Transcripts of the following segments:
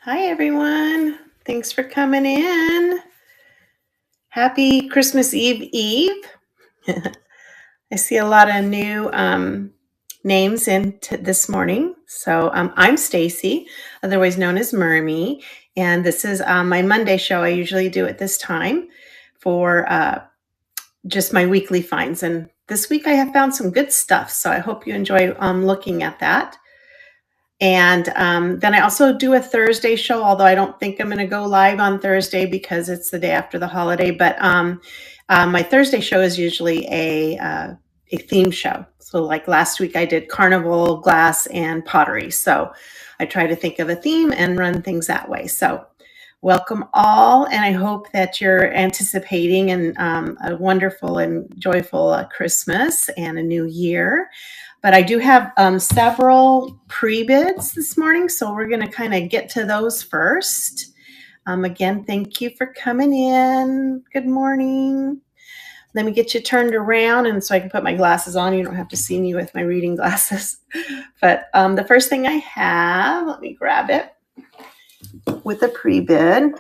Hi, everyone. Thanks for coming in. Happy Christmas Eve. I see a lot of new names in this morning. So I'm Stacy, otherwise known as Mermy, and this is my Monday show. I usually do at this time for just my weekly finds. And this week I have found some good stuff, so I hope you enjoy looking at that. And then I also do a Thursday show, although I don't think I'm going to go live on Thursday because it's the day after the holiday. But my Thursday show is usually a theme show. So like last week I did carnival, glass, and pottery. So I try to think of a theme and run things that way. So welcome all, and I hope that you're anticipating a wonderful and joyful Christmas and a new year. But I do have several pre-bids this morning, so we're going to kind of get to those first. Again, thank you for coming in. Good morning. Let me get you turned around and so I can put my glasses on. You don't have to see me with my reading glasses. But the first thing I have, let me grab it with a pre-bid,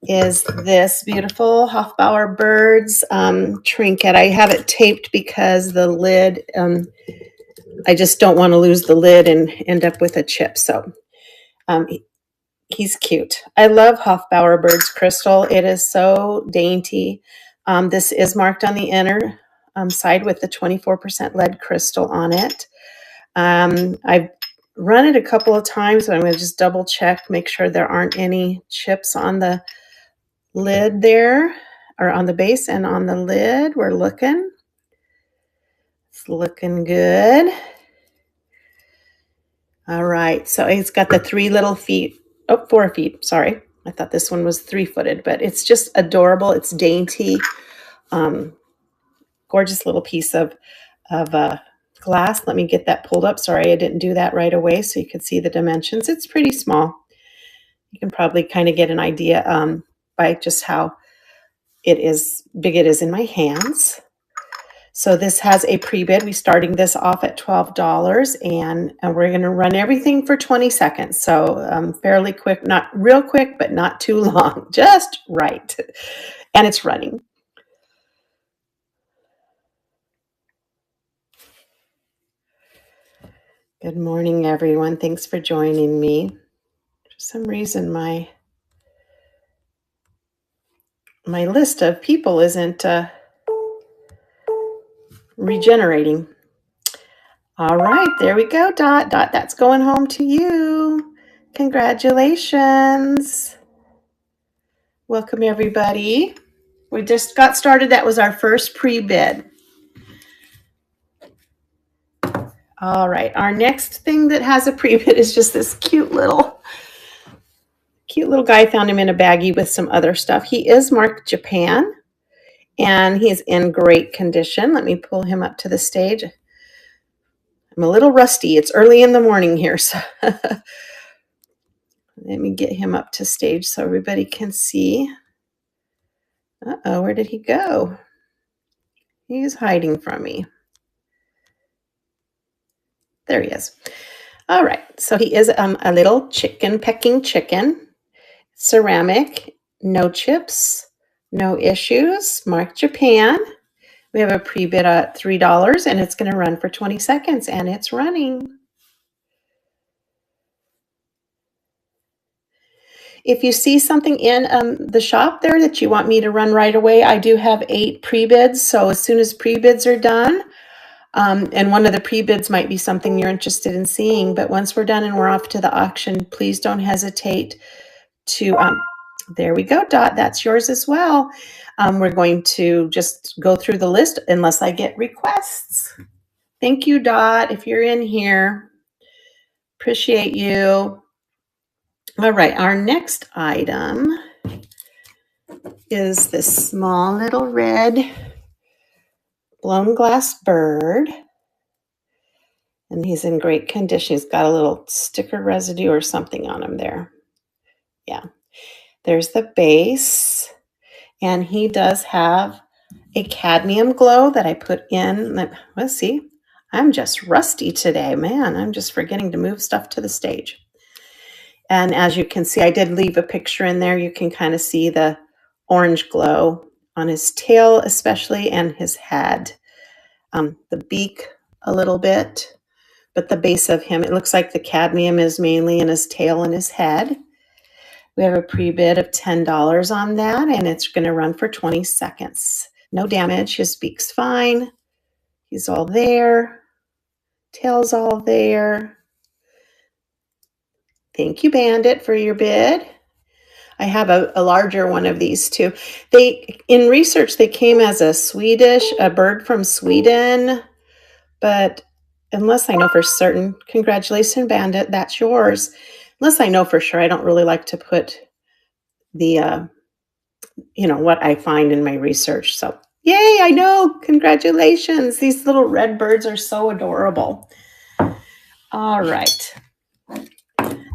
is this beautiful Hofbauer Birds trinket. I have it taped because the lid, I just don't want to lose the lid and end up with a chip. So he's cute. I love Hofbauer Birds crystal. It is so dainty. This is marked on the inner side with the 24% lead crystal on it. I've run it a couple of times, but I'm going to just double check, make sure there aren't any chips on the lid there, or on the base and on the lid. We're looking. It's looking good. All right, so it's got the 3 little feet. Oh, 4 feet, sorry. I thought this one was 3-footed, but it's just adorable. It's dainty. Gorgeous little piece of glass. Let me get that pulled up. Sorry, I didn't do that right away so you could see the dimensions. It's pretty small. You can probably kind of get an idea by just how big it is in my hands. So this has a pre-bid. We're starting this off at $12, and we're going to run everything for 20 seconds. So fairly quick, not real quick, but not too long, just right. And it's running. Good morning, everyone. Thanks for joining me. For some reason, my list of people isn't regenerating. All right, there we go, Dot. Dot, that's going home to you. Congratulations. Welcome, everybody. We just got started. That was our first pre-bid. All right, our next thing that has a pre-bid is just this cute little guy. I found him in a baggie with some other stuff. He is marked Japan, and he's in great condition. Let me pull him up to the stage. I'm a little rusty. It's early in the morning here, so let me get him up to stage so everybody can see. Uh-oh, where did he go? He's hiding from me. There he is. All right, so he is a little pecking chicken, ceramic, no chips, no issues, marked Japan. We have a pre-bid at $3, and it's going to run for 20 seconds, and it's running. If you see something in the shop there that you want me to run right away, I do have 8 pre-bids, so as soon as pre-bids are done, and one of the pre-bids might be something you're interested in seeing, but once we're done and we're off to the auction, please don't hesitate to, there we go, Dot, that's yours as well. We're going to just go through the list unless I get requests. Thank you, Dot, if you're in here. Appreciate you. All right, our next item is this small little red blown glass bird. And he's in great condition. He's got a little sticker residue or something on him there. Yeah. There's the base. And he does have a cadmium glow that I put in. Let's see. I'm just rusty today. Man, I'm just forgetting to move stuff to the stage. And as you can see, I did leave a picture in there. You can kind of see the orange glow on his tail especially, and his head. The beak a little bit, but the base of him, it looks like the cadmium is mainly in his tail and his head. We have a pre-bid of $10 on that, and it's going to run for 20 seconds. No damage. His beak's fine. He's all there. Tail's all there. Thank you, Bandit, for your bid. I have a larger one of these too. In research, they came as a bird from Sweden, but unless I know for certain, congratulations, Bandit, that's yours. Unless I know for sure, I don't really like to put the, what I find in my research. So yay, I know, congratulations. These little red birds are so adorable. All right.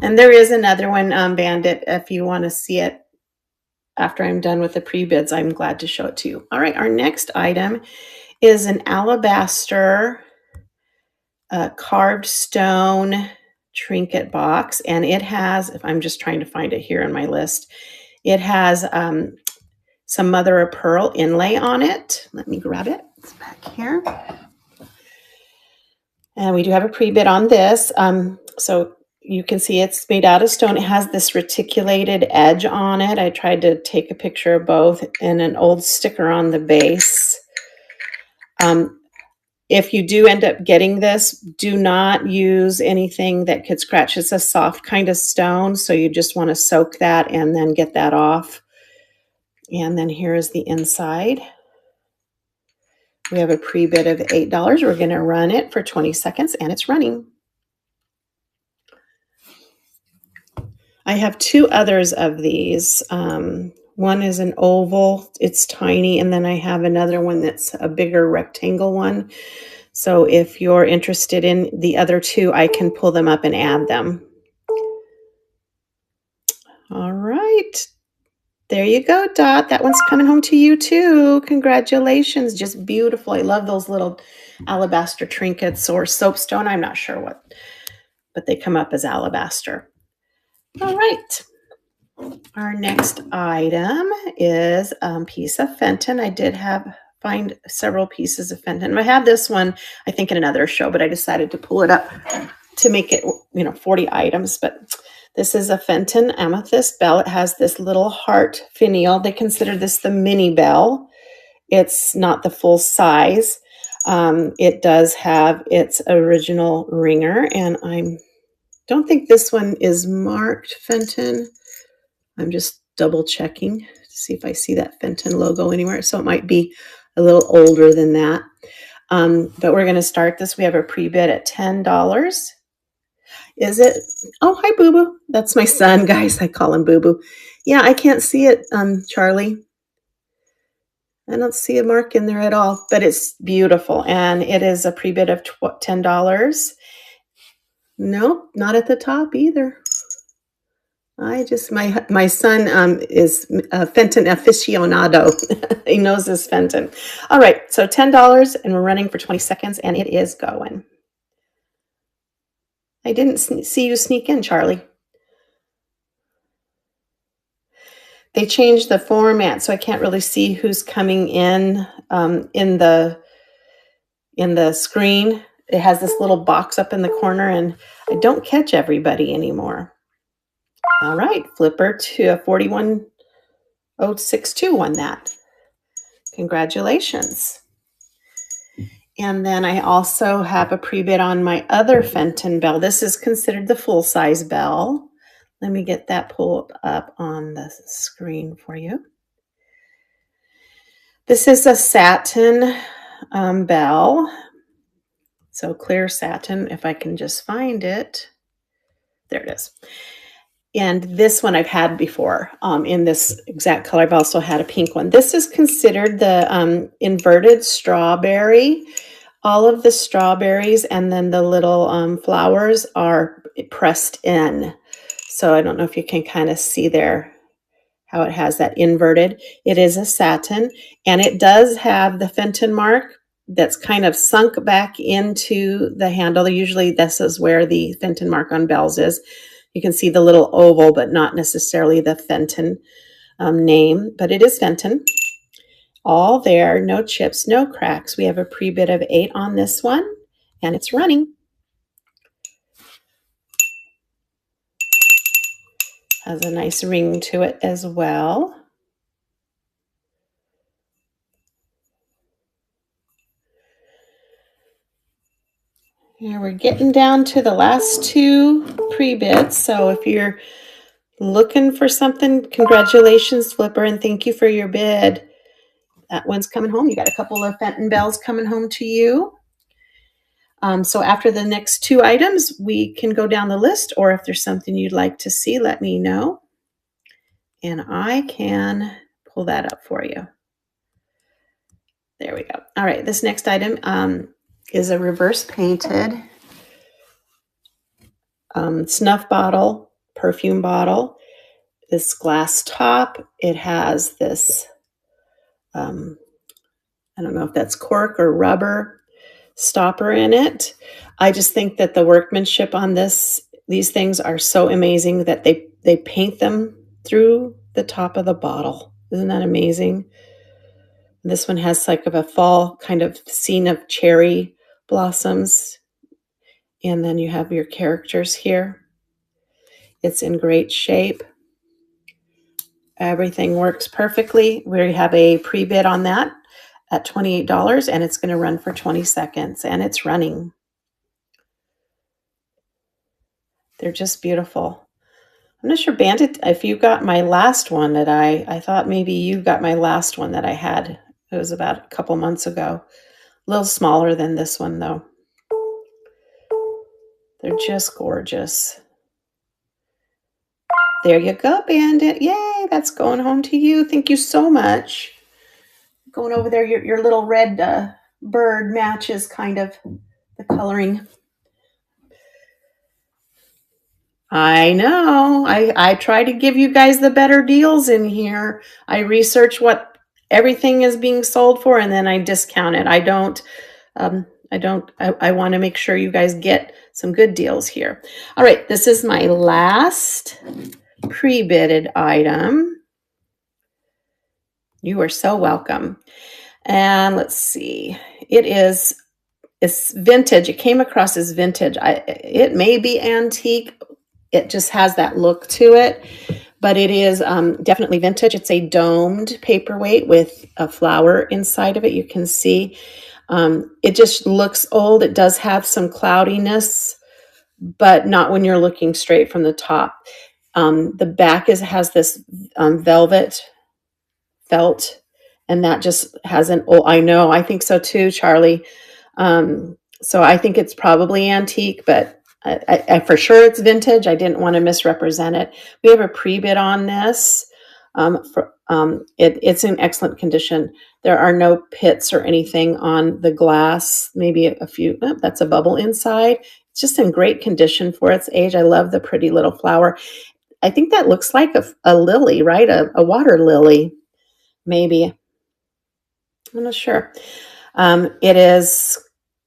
And there is another one, Bandit, if you want to see it after I'm done with the pre-bids, I'm glad to show it to you. All right, our next item is an alabaster carved stone trinket box, and it has, if I'm just trying to find it here on my list, it has some mother of pearl inlay on it. Let me grab it. It's back here. And we do have a pre-bid on this. So you can see it's made out of stone. It has this reticulated edge on it. I tried to take a picture of both, and an old sticker on the base. If you do end up getting this, do not use anything that could scratch. It's a soft kind of stone, so you just want to soak that and then get that off. And then here is the inside. We have a pre-bid of $8. We're going to run it for 20 seconds, and it's running. I have two others of these. One is an oval, it's tiny, and then I have another one that's a bigger rectangle one. So if you're interested in the other two, I can pull them up and add them. All right. There you go, Dot. That one's coming home to you too. Congratulations. Just beautiful. I love those little alabaster trinkets or soapstone. I'm not sure what, but they come up as alabaster. All right. Our next item is a piece of Fenton. I did find several pieces of Fenton. I had this one, I think, in another show, but I decided to pull it up to make it, 40 items. But this is a Fenton amethyst bell. It has this little heart finial. They consider this the mini bell. It's not the full size. It does have its original ringer, and I don't think this one is marked Fenton. I'm just double checking to see if I see that Fenton logo anywhere. So it might be a little older than that. But we're going to start this. We have a pre-bid at $10. Is it? Oh, hi, Boo Boo. That's my son, guys. I call him Boo Boo. Yeah, I can't see it, Charlie. I don't see a mark in there at all, but it's beautiful. And it is a pre-bid of $10. Nope, not at the top either. My son is a Fenton aficionado. He knows his Fenton. All right, so $10, and we're running for 20 seconds, and it is going. I didn't see you sneak in, Charlie. They changed the format, so I can't really see who's coming in the screen. It has this little box up in the corner, and I don't catch everybody anymore. All right, Flipper to 41062 won that. Congratulations. And then I also have a pre-bid on my other Fenton bell. This is considered the full-size bell. Let me get that pulled up on the screen for you. This is a satin bell. So clear satin, if I can just find it. There it is. And this one I've had before in this exact color. I've also had a pink one. This is considered the inverted strawberry. All of the strawberries and then the little flowers are pressed in. So I don't know if you can kind of see there how it has that inverted. It is a satin, and it does have the Fenton mark that's kind of sunk back into the handle. Usually this is where the Fenton mark on bells is. You can see the little oval, but not necessarily the Fenton name, but it is Fenton. All there, no chips, no cracks. We have a pre-bid of 8 on this one, and it's running. Has a nice ring to it as well. Here we're getting down to the last 2 pre-bids. So if you're looking for something, congratulations, Flipper, and thank you for your bid. That one's coming home. You got a couple of Fenton bells coming home to you. So after the next 2 items, we can go down the list, or if there's something you'd like to see, let me know. And I can pull that up for you. There we go. All right, this next item is a reverse painted snuff bottle, perfume bottle. This glass top, it has this, I don't know if that's cork or rubber stopper in it. I just think that the workmanship on these things are so amazing that they paint them through the top of the bottle. Isn't that amazing? This one has like a fall kind of scene of cherry blossoms. And then you have your characters here. It's in great shape. Everything works perfectly. We have a pre-bid on that at $28, and it's going to run for 20 seconds, and it's running. They're just beautiful. I'm not sure, Bandit, if you got my last one that I thought maybe you got my last one that I had. It was about a couple months ago. A little smaller than this one, though. They're just gorgeous. There you go, Bandit. Yay, that's going home to you. Thank you so much. Going over there, your little red bird matches kind of the coloring. I know. I try to give you guys the better deals in here. I research what everything is being sold for, and then I discount it. I want to make sure you guys get some good deals here. All right, this is my last pre-bidded item. You are so welcome. And let's see. It's vintage. It came across as vintage. It may be antique. It just has that look to it, but it is definitely vintage. It's a domed paperweight with a flower inside of it. You can see it just looks old. It does have some cloudiness, but not when you're looking straight from the top. The back has this velvet felt, and that just has an old, I know, I think so too, Charlie. So I think it's probably antique, but I for sure it's vintage. I didn't want to misrepresent it. We have a pre-bid on this. It's in excellent condition. There are no pits or anything on the glass. Maybe a few. Oh, that's a bubble inside. It's just in great condition for its age. I love the pretty little flower. I think that looks like a lily, right? A water lily, maybe. I'm not sure. It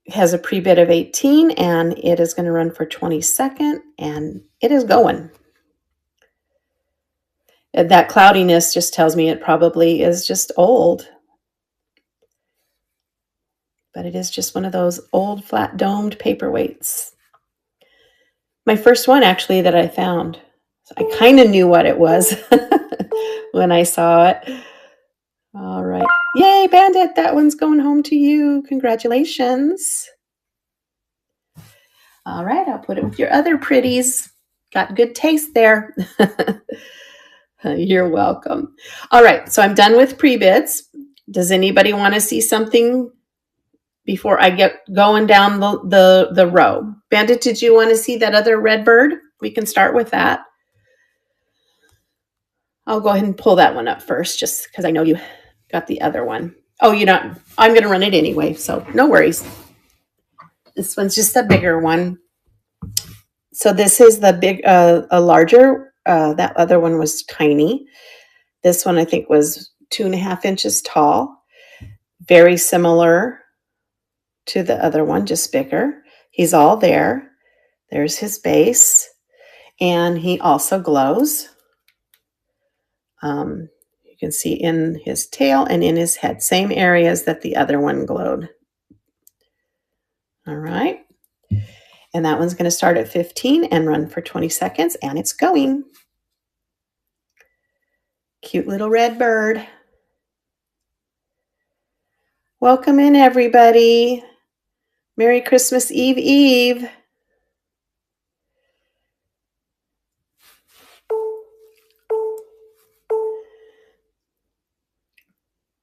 has a pre-bid of 18, and it is going to run for 22nd, and it is going. That cloudiness just tells me it probably is just old. But it is just one of those old flat domed paperweights. My first one actually that I found. So I kind of knew what it was when I saw it. All right. Yay, Bandit. That one's going home to you. Congratulations. All right. I'll put it with your other pretties. Got good taste there. You're welcome. All right. So I'm done with pre-bids. Does anybody want to see something before I get going down the row? Bandit, did you want to see that other red bird? We can start with that. I'll go ahead and pull that one up first, just because I know you got the other one. Oh, you know, I'm going to run it anyway, so no worries. This one's just a bigger one. So this is the big, a larger, that other one was tiny. This one I think was 2.5 inches tall. Very similar to the other one, just bigger. He's all there. There's his base. And he also glows. You can see in his tail and in his head, same areas that the other one glowed. All right. And that one's going to start at 15 and run for 20 seconds, and it's going. Cute little red bird. Welcome in, everybody. Merry Christmas Eve Eve.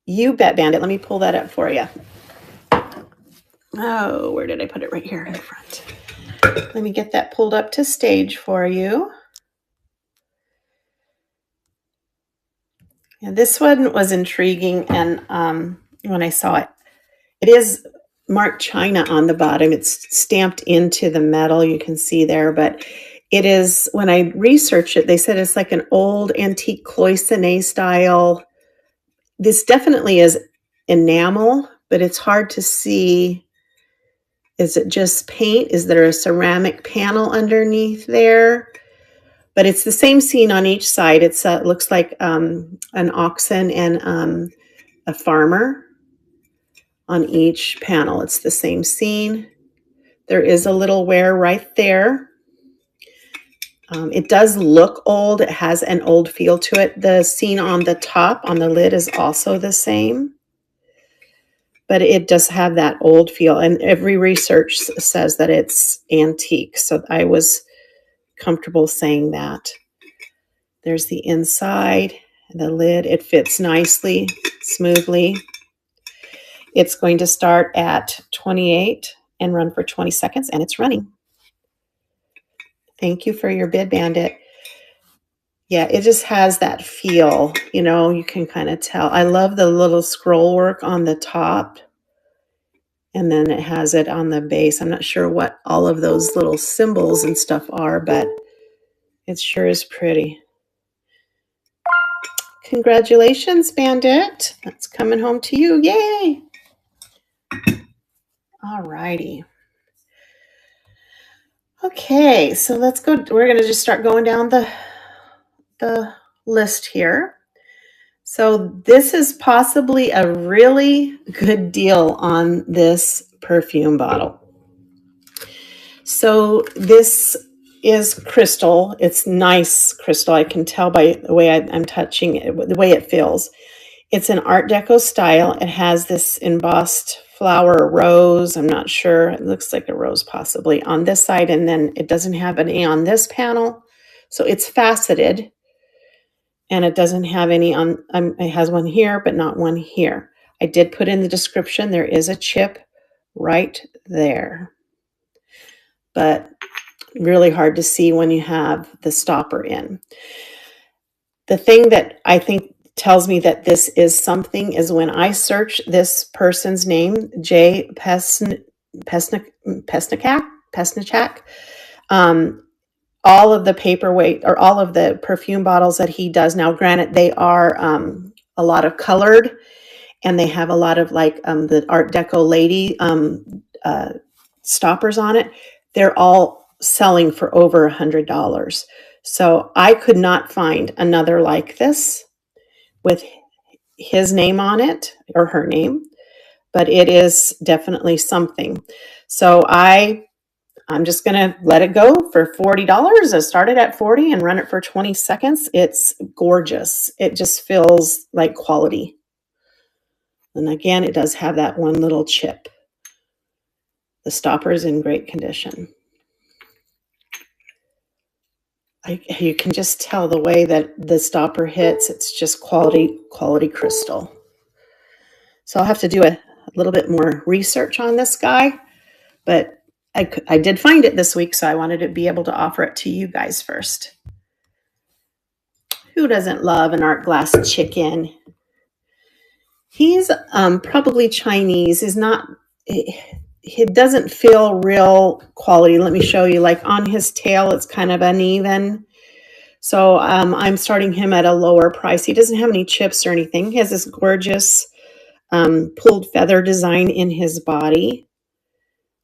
You bet, Bandit. Let me pull that up for you. Oh, where did I put it? Right here in front. Let me get that pulled up to stage for you. Yeah, this one was intriguing, and when I saw it, it is marked China on the bottom. It's stamped into the metal, you can see there, but it is, when I researched it, they said it's like an old antique cloisonne style. This definitely is enamel, but it's hard to see. Is it just paint? Is there a ceramic panel underneath there? But it's the same scene on each side. It looks like an oxen and a farmer on each panel. It's the same scene. There is a little wear right there. It does look old. It has an old feel to it. The scene on the top, on the lid, is also the same. But it does have that old feel. And every research says that it's antique. So I was comfortable saying that. There's the inside, the lid. It fits nicely, smoothly. It's going to start at 28 and run for 20 seconds, and it's running. Thank you for your bid, Bandit. Yeah, it just has that feel, you can kind of tell. I love the little scroll work on the top, and then it has it on the base. I'm not sure what all of those little symbols and stuff are, but it sure is pretty. Congratulations, Bandit. That's coming home to you. Yay! All righty. Okay, so let's go. We're going to just start going down the list here. So this is possibly a really good deal on this perfume bottle. So this is crystal. It's nice crystal. I can tell by the way I'm touching it, the way it feels. It's an Art Deco style. It has this embossed flower rose. I'm not sure. It looks like a rose possibly on this side. And then it doesn't have any on this panel. So it's faceted. And it doesn't have any on, it has one here, but not one here. I did put in the description, there is a chip right there. But really hard to see when you have the stopper in. The thing that I think tells me that this is something is when I search this person's name, Jay Pesnichak, all of the paperweight or all of the perfume bottles that he does now, granted, they are a lot of colored, and they have a lot of like the Art Deco lady stoppers on it. They're all selling for over $100. So I could not find another like this with his name on it or her name, but it is definitely something. So I'm just going to let it go for $40. I started at 40 and run it for 20 seconds. It's gorgeous. It just feels like quality. And again, it does have that one little chip. The stopper is in great condition. You can just tell the way that the stopper hits. It's just quality crystal. So I'll have to do a little bit more research on this guy, but I did find it this week, so I wanted to be able to offer it to you guys first. Who doesn't love an art glass chicken? He's probably Chinese. It doesn't feel real quality. Let me show you. Like on his tail, it's kind of uneven. So I'm starting him at a lower price. He doesn't have any chips or anything. He has this gorgeous pulled feather design in his body.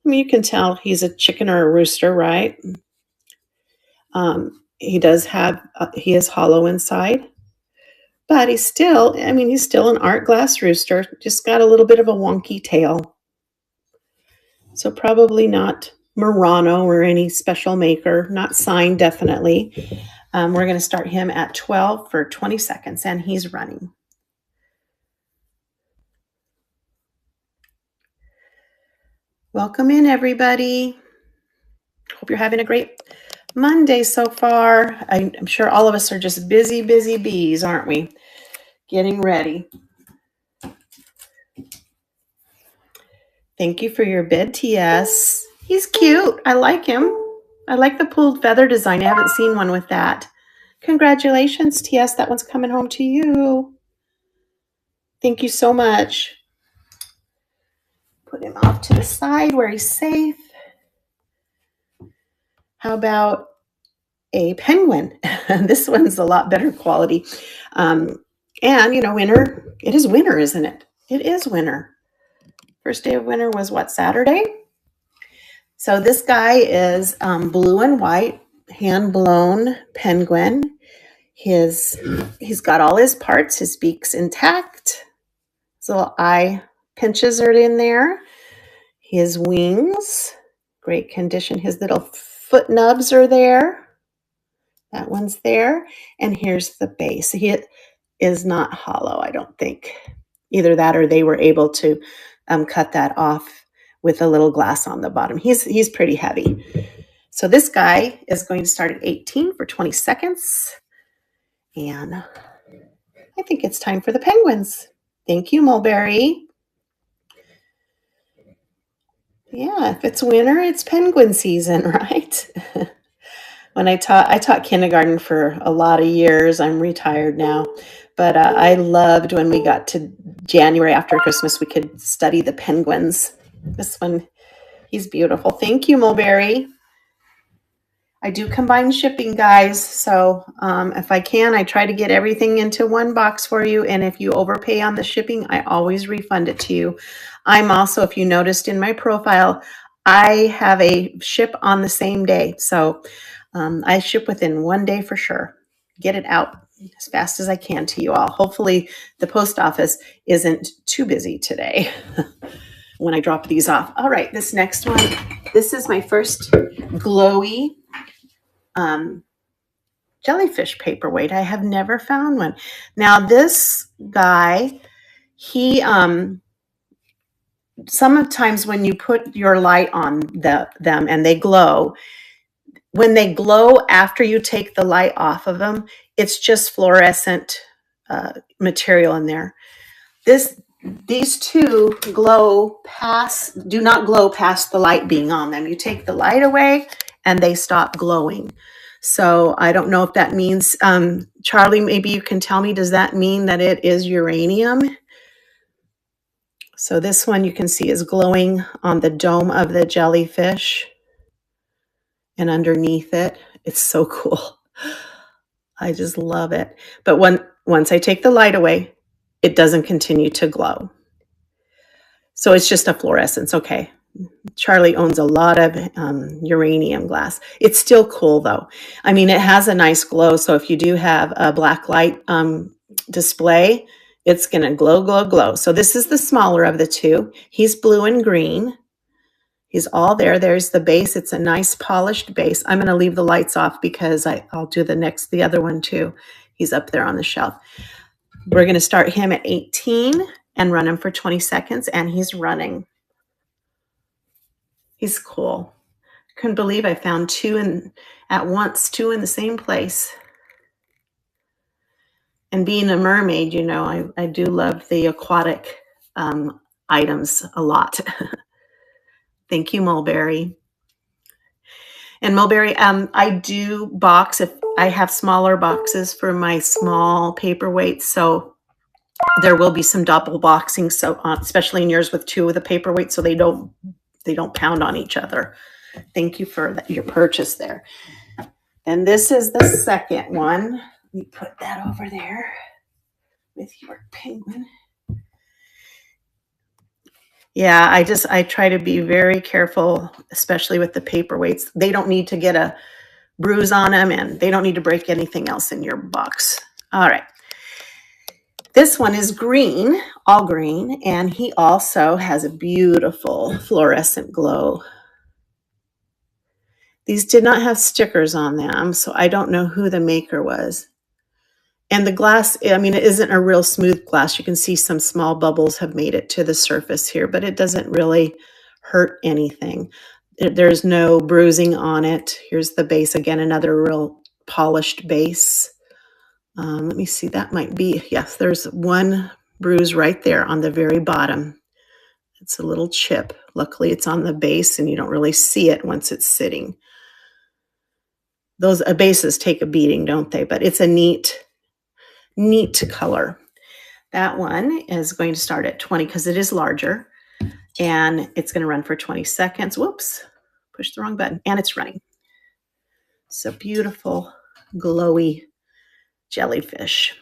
I mean, you can tell he's a chicken or a rooster, right? He does have, he is hollow inside, but he's still, he's still an art glass rooster, just got a little bit of a wonky tail. So probably not Murano or any special maker, not signed definitely. We're going to start him at 12 for 20 seconds, and he's running. Welcome in, everybody. Hope you're having a great Monday so far. I'm sure all of us are just busy bees, aren't we? Getting ready. Thank you for your bid, TS. He's cute. I like him. I like the pulled feather design. I haven't seen one with that. Congratulations, TS. That one's coming home to you. Thank you so much. Put him off to the side where he's safe. How about a penguin? This one's a lot better quality. And, winter. It is winter, isn't it? It is winter. First day of winter was what, Saturday? So this guy is blue and white, hand-blown penguin. He's got all his parts. His beak's intact. His little eye pinches are in there. His wings, great condition. His little foot nubs are there. That one's there. And here's the base. He is not hollow, I don't think. Either that or they were able to cut that off with a little glass on the bottom. He's pretty heavy. So this guy is going to start at 18 for 20 seconds. And I think it's time for the penguins. Thank you, Mulberry. Yeah, if it's winter, it's penguin season, right? When I taught kindergarten for a lot of years. I'm retired now. But I loved when we got to January after Christmas, we could study the penguins. This one, he's beautiful. Thank you, Mulberry. I do combine shipping, guys. So if I can, I try to get everything into one box for you. And if you overpay on the shipping, I always refund it to you. I'm also, if you noticed in my profile, I have a ship on the same day. So I ship within 1 day for sure. Get it out as fast as I can to you all. Hopefully the post office isn't too busy today when I drop these off. All right, this next one, this is my first glowy jellyfish paperweight. I have never found one. Now this guy, he sometimes when you put your light on them and they glow, when they glow after you take the light off of them, it's just fluorescent material in there. These two do not glow past the light being on them. You take the light away and they stop glowing. So I don't know if that means, Charlie, maybe you can tell me, does that mean that it is uranium? So this one you can see is glowing on the dome of the jellyfish and underneath it. It's so cool. I just love it. But once I take the light away, it doesn't continue to glow. So it's just a fluorescence. Okay. Charlie owns a lot of uranium glass. It's still cool though. It has a nice glow. So if you do have a black light display, it's going to glow, glow, glow. So this is the smaller of the two. He's blue and green. He's all there. There's the base. It's a nice polished base. I'm going to leave the lights off because I'll do the other one too. He's up there on the shelf. We're going to start him at 18 and run him for 20 seconds. And he's running. He's cool. Couldn't believe I found two at once, two in the same place. And being a mermaid, I do love the aquatic items a lot. Thank you, Mulberry. And Mulberry, I do box if I have smaller boxes for my small paperweights. So there will be some double boxing. So especially in yours with two of the paperweights, so they don't pound on each other. Thank you for your purchase there. And this is the second one. Let me put that over there with your penguin. Yeah, I try to be very careful, especially with the paperweights. They don't need to get a bruise on them, and they don't need to break anything else in your box. All right. This one is green, all green, and he also has a beautiful fluorescent glow. These did not have stickers on them, so I don't know who the maker was. And the glass, I mean, it isn't a real smooth glass. You can see some small bubbles have made it to the surface here, but it doesn't really hurt anything. There's no bruising on it. Here's the base. Again, another real polished base. Let me see, that might be, yes, there's one bruise right there on the very bottom. It's a little chip. Luckily, it's on the base and you don't really see it once it's sitting. Those bases take a beating, don't they? But it's a neat color. That one is going to start at 20 because it is larger, and it's going to run for 20 seconds. Whoops, pushed the wrong button, and it's running. So beautiful, glowy jellyfish.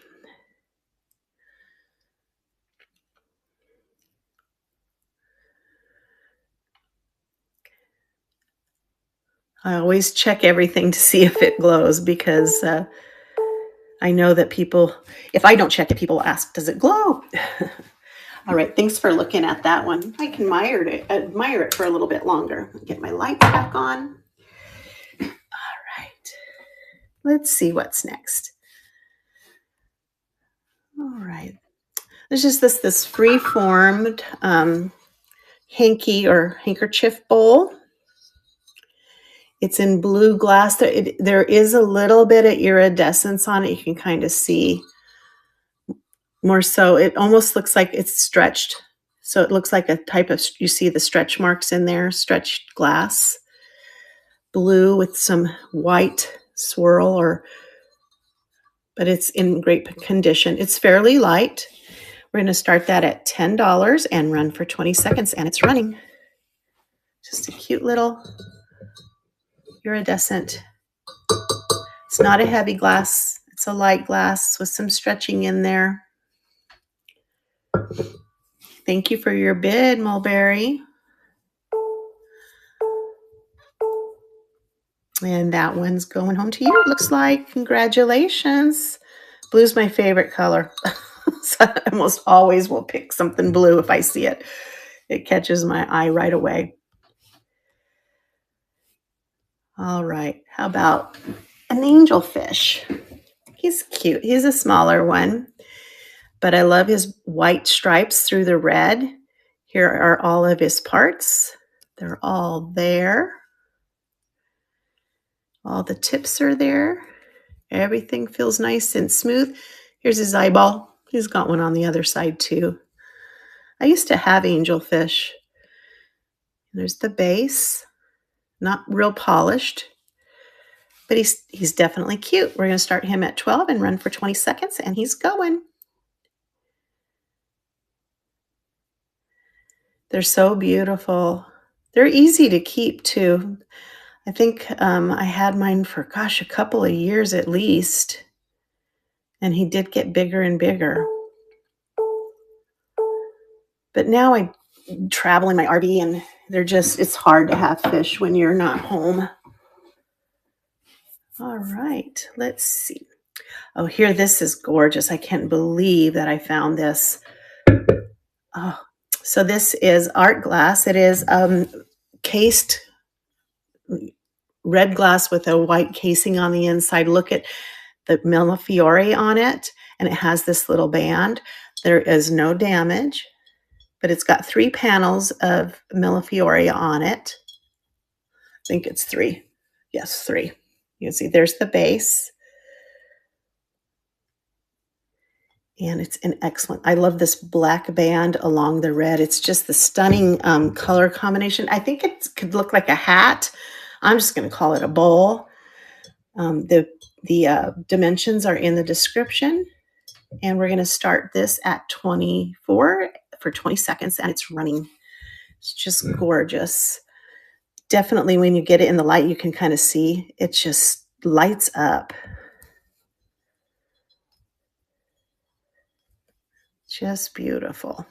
I always check everything to see if it glows because I know that people, if I don't check it, people ask, does it glow? All right, thanks for looking at that one. I can admire it for a little bit longer. Get my light back on. All right, let's see what's next. All right, there's just this free-formed hanky or handkerchief bowl. It's in blue glass. There is a little bit of iridescence on it. You can kind of see more so. It almost looks like it's stretched. So it looks like a type of, you see the stretch marks in there, stretched glass. Blue with some white swirl, but it's in great condition. It's fairly light. We're going to start that at $10 and run for 20 seconds, and it's running. Just a cute little iridescent. It's not a heavy glass. It's a light glass with some stretching in there. Thank you for your bid, Mulberry. And that one's going home to you, it looks like. Congratulations. Blue's my favorite color. So I almost always will pick something blue if I see it. It catches my eye right away. All right, how about an angelfish? He's cute. He's a smaller one, but I love his white stripes through the red. Here are all of his parts. They're all there. All the tips are there. Everything feels nice and smooth. Here's his eyeball. He's got one on the other side too. I used to have angelfish. There's the base. Not real polished, but he's definitely cute. We're going to start him at 12 and run for 20 seconds, and he's going. They're so beautiful. They're easy to keep too. I think I had mine for, gosh, a couple of years at least, and he did get bigger and bigger. But now I travel in my RV, and it's hard to have fish when you're not home. All right, let's see. Oh, here, this is gorgeous. I can't believe that I found this. Oh, so this is art glass. It is cased red glass with a white casing on the inside. Look at the Millefiori on it, and it has this little band. There is no damage, but it's got 3 panels of Millefiori on it. I think it's 3. Yes, 3. You can see there's the base. And it's an excellent, I love this black band along the red. It's just the stunning color combination. I think it could look like a hat. I'm just going to call it a bowl. The dimensions are in the description. And we're going to start this at 24 for 20 seconds, and it's running. It's just gorgeous. Definitely when you get it in the light, you can kind of see it just lights up. Just beautiful.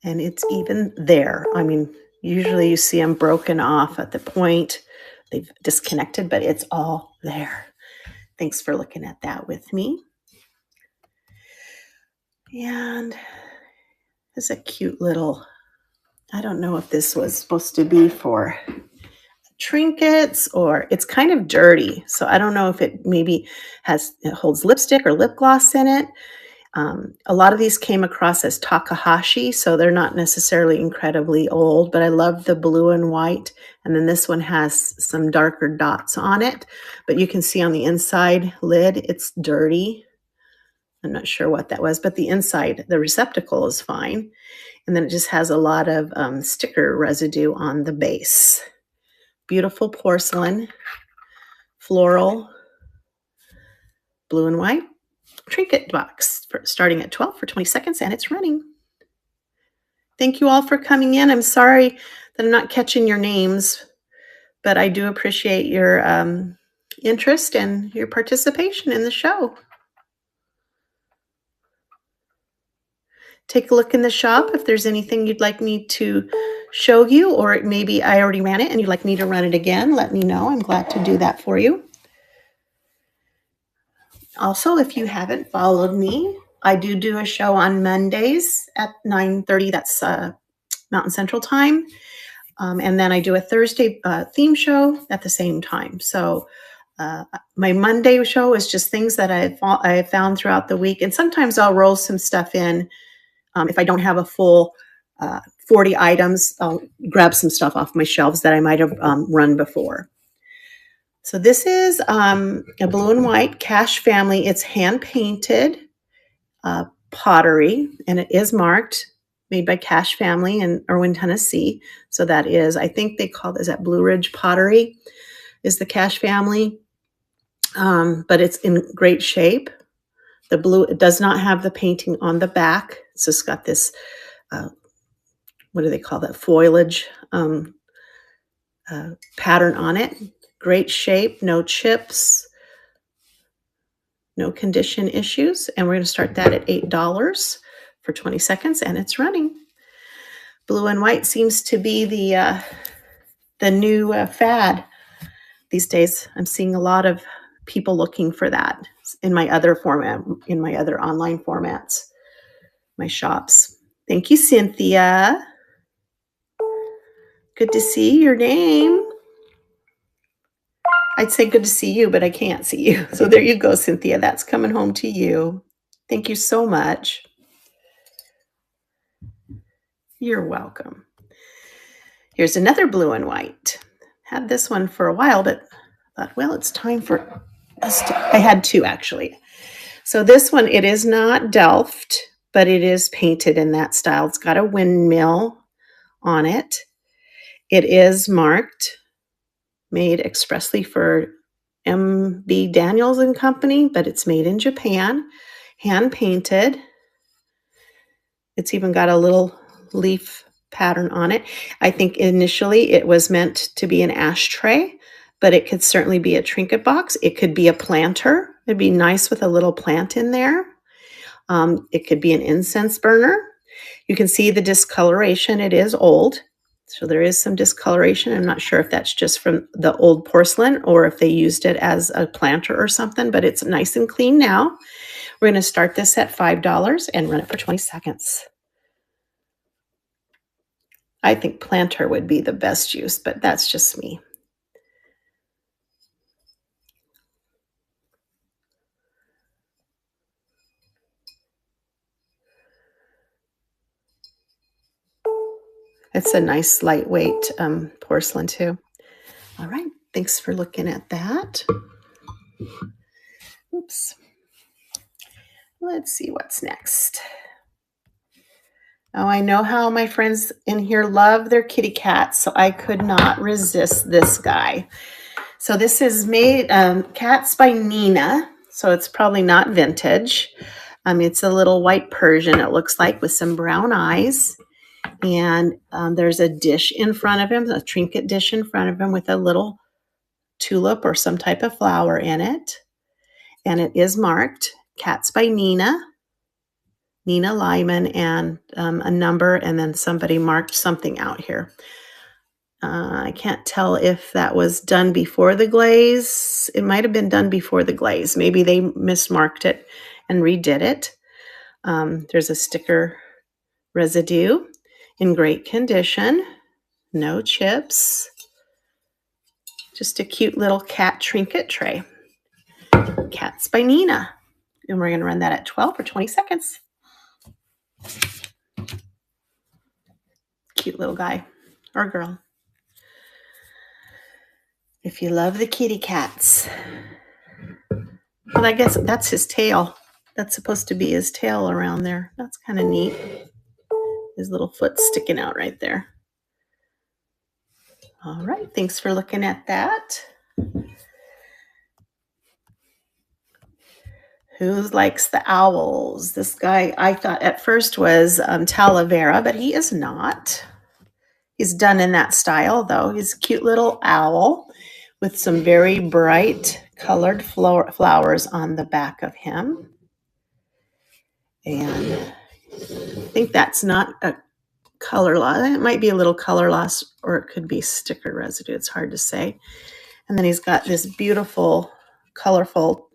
And it's even there. I mean, usually you see them broken off at the point. they've disconnected, but it's all there. Thanks for looking at that with me. And it's a cute little, I don't know if this was supposed to be for trinkets or it's kind of dirty. So I don't know if it maybe it holds lipstick or lip gloss in it. A lot of these came across as Takahashi, so they're not necessarily incredibly old, but I love the blue and white. And then this one has some darker dots on it, but you can see on the inside lid, it's dirty. I'm not sure what that was, but the inside, the receptacle is fine. And then it just has a lot of sticker residue on the base. Beautiful porcelain, floral, blue and white trinket box starting at 12 for 20 seconds, and it's running. Thank you all for coming in. I'm sorry that I'm not catching your names, but I do appreciate your interest and your participation in the show. Take a look in the shop if there's anything you'd like me to show you, or maybe I already ran it and you'd like me to run it again. Let me know. I'm glad to do that for you. Also, if you haven't followed me, I do a show on Mondays at 9:30. That's Mountain Central Time. And then I do a Thursday theme show at the same time. So my Monday show is just things that I found throughout the week. And sometimes I'll roll some stuff in. If I don't have a full 40 items, I'll grab some stuff off my shelves that I might have run before. So this is a blue and white Cash Family. It's hand painted pottery, and it is marked, made by Cash Family in Irwin, Tennessee. So that is, I think they call this at Blue Ridge Pottery is the Cash Family. But it's in great shape. The blue, it does not have the painting on the back. It's just got this, what do they call that? Foliage pattern on it. Great shape, no chips, no condition issues. And we're going to start that at $8 for 20 seconds, and it's running. Blue and white seems to be the new fad these days. I'm seeing a lot of people looking for that in my other format, in my other online formats, my shops. Thank you, Cynthia. Good to see your name. I'd say good to see you, but I can't see you. So there you go, Cynthia. That's coming home to you. Thank you so much. You're welcome. Here's another blue and white. Had this one for a while, but thought, well, it's time for us to, I had two actually. So this one, it is not Delft, but it is painted in that style. It's got a windmill on it. It is marked, made expressly for M.B. Daniels and Company, but it's made in Japan, hand painted. It's even got a little leaf pattern on it. I think initially it was meant to be an ashtray, but it could certainly be a trinket box. It could be a planter. It'd be nice with a little plant in there. It could be an incense burner. You can see the discoloration. It is old. So there is some discoloration. I'm not sure if that's just from the old porcelain or if they used it as a planter or something, but it's nice and clean now. We're going to start this at $5 and run it for 20 seconds. I think planter would be the best use, but that's just me. It's a nice lightweight porcelain too. All right, thanks for looking at that. Oops. Let's see what's next. Oh, I know how my friends in here love their kitty cats, so I could not resist this guy. So this is made Cats by Nina, so it's probably not vintage. It's a little white Persian, it looks like, with some brown eyes. And there's a dish in front of him, a trinket dish in front of him with a little tulip or some type of flower in it. And it is marked Cats by Nina Lyman, and a number, and then somebody marked something out here. I can't tell if that was done before the glaze. It might have been done before the glaze. Maybe they mismarked it and redid it. There's a sticker residue in great condition. No chips. Just a cute little cat trinket tray. Cats by Nina. And we're going to run that at 12 for 20 seconds. Cute little guy or girl. If you love the kitty cats. Well, I guess that's his tail. That's supposed to be his tail around there. That's kind of neat. His little foot sticking out right there. All right, thanks for looking at that. Who likes the owls? This guy I thought at first was Talavera, but he is not. He's done in that style, though. He's a cute little owl with some very bright colored flowers on the back of him. And I think that's not a color loss. It might be a little color loss, or it could be sticker residue. It's hard to say. And then he's got this beautiful, colorful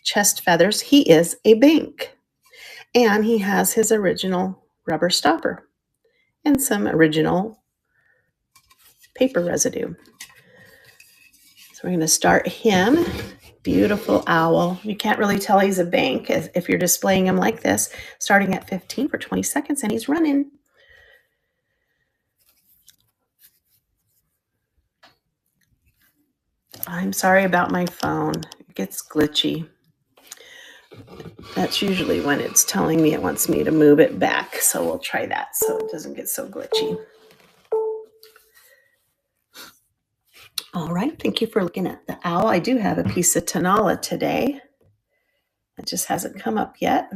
chest feathers. He is a bank. And he has his original rubber stopper and some original paper residue. So we're going to start him. Beautiful owl. You can't really tell he's a bank if you're displaying him like this. Starting at 15 for 20 seconds, and he's running. I'm sorry about my phone. It gets glitchy. That's usually when it's telling me it wants me to move it back. So we'll try that so it doesn't get so glitchy. All right, thank you for looking at the owl. I do have a piece of Tanala today. It just hasn't come up yet.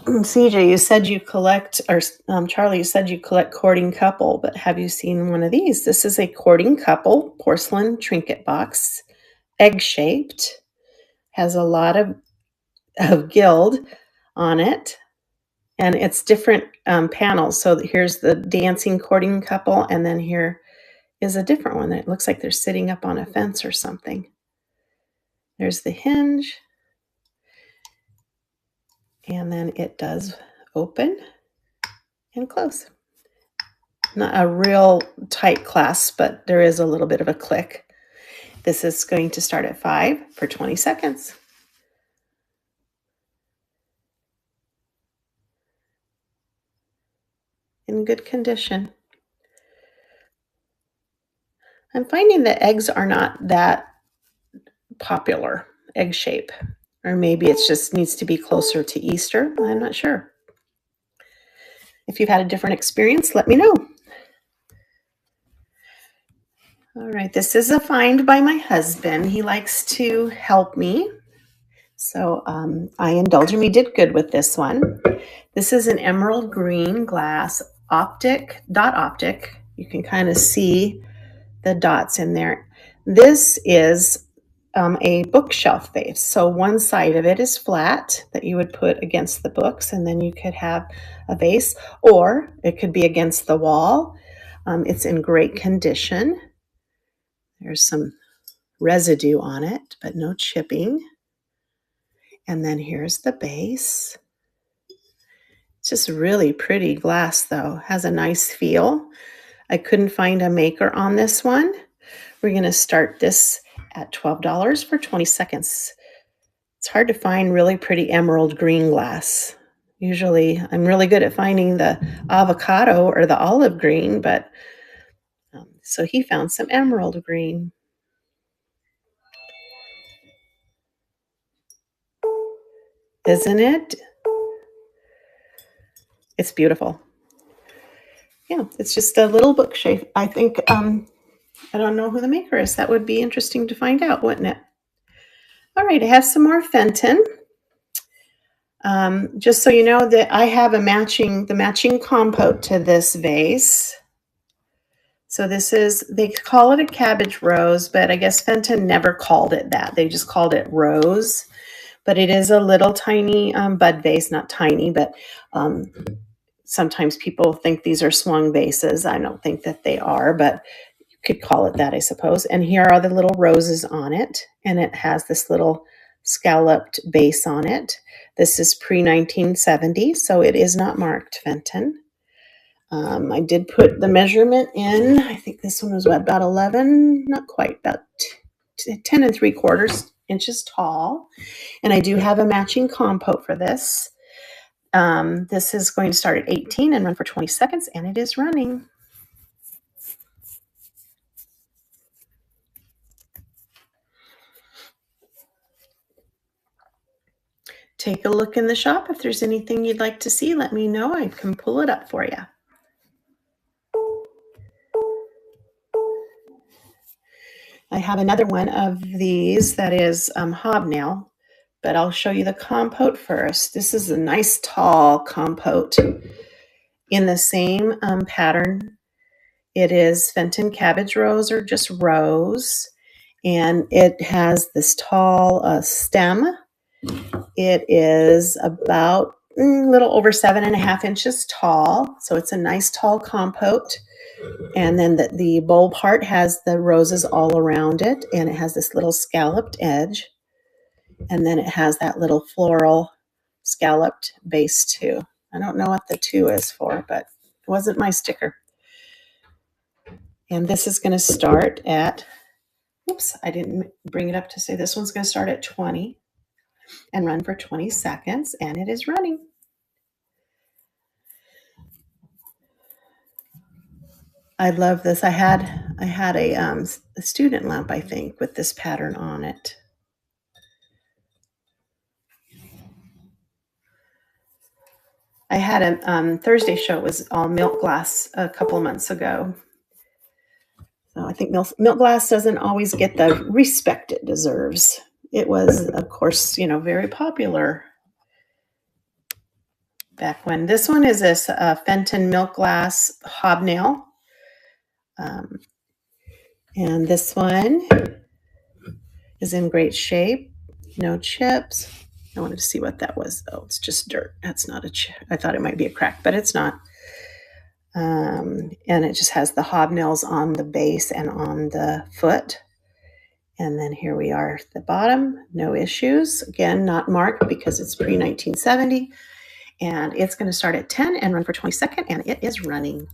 CJ, you said you collect, or Charlie, you said you collect courting couple, but have you seen one of these? This is a courting couple porcelain trinket box, egg-shaped, has a lot of gild on it, and it's different panels. So here's the dancing courting couple, and then here is a different one that looks like they're sitting up on a fence or something. There's the hinge. And then it does open and close. Not a real tight clasp, but there is a little bit of a click. This is going to start at 5 for 20 seconds. In good condition. I'm finding that eggs are not that popular, egg shape. Or maybe it just needs to be closer to Easter. I'm not sure. If you've had a different experience, let me know. All right, this is a find by my husband. He likes to help me. So I indulged him. He did good with this one. This is an emerald green glass dot optic. You can kind of see the dots in there. This is a bookshelf vase. So one side of it is flat that you would put against the books, and then you could have a vase, or it could be against the wall. It's in great condition. There's some residue on it, but no chipping. And then here's the base. It's just really pretty glass, though. Has a nice feel. I couldn't find a maker on this one. We're going to start this at $12 for 20 seconds. It's hard to find really pretty emerald green glass. Usually I'm really good at finding the avocado or the olive green, but so he found some emerald green. Isn't it? It's beautiful. Yeah, it's just a little book shape. I think, I don't know who the maker is. That would be interesting to find out, wouldn't it? All right, I have some more Fenton. Just so you know that I have the matching compote to this vase. So this is, they call it a cabbage rose, but I guess Fenton never called it that. They just called it rose. But it is a little tiny bud vase, not tiny, but sometimes people think these are swung bases. I don't think that they are, but you could call it that, I suppose. And here are the little roses on it, and it has this little scalloped base on it. This is pre-1970, so it is not marked Fenton. I did put the measurement in. I think this one was about 11, not quite, about 10 and 3/4 inches tall. And I do have a matching compote for this. This is going to start at 18 and run for 20 seconds, and it is running. Take a look in the shop. If there's anything you'd like to see, let me know. I can pull it up for you. I have another one of these that is hobnail, but I'll show you the compote first. This is a nice tall compote in the same pattern. It is Fenton cabbage rose or just rose, and it has this tall stem. It is about a little over 7.5 inches tall, so it's a nice tall compote. And then the bowl part has the roses all around it, and it has this little scalloped edge. And then it has that little floral scalloped base too. I don't know what the 2 is for, but it wasn't my sticker. And this is going to start at, oops, I didn't bring it up to say this one's going to start at 20 and run for 20 seconds, and it is running. I love this. I had a student lamp, I think, with this pattern on it. I had a Thursday show. It was all milk glass a couple of months ago. So I think milk glass doesn't always get the respect it deserves. It was, of course, very popular back when. This one is this Fenton milk glass hobnail. And this one is in great shape. No chips. I wanted to see what that was. Oh, it's just dirt. That's not a chip. I thought it might be a crack, but it's not. And it just has the hobnails on the base and on the foot. And then here we are at the bottom. No issues. Again, not marked because it's pre-1970. And it's going to start at 10 and run for 20 seconds, and it is running.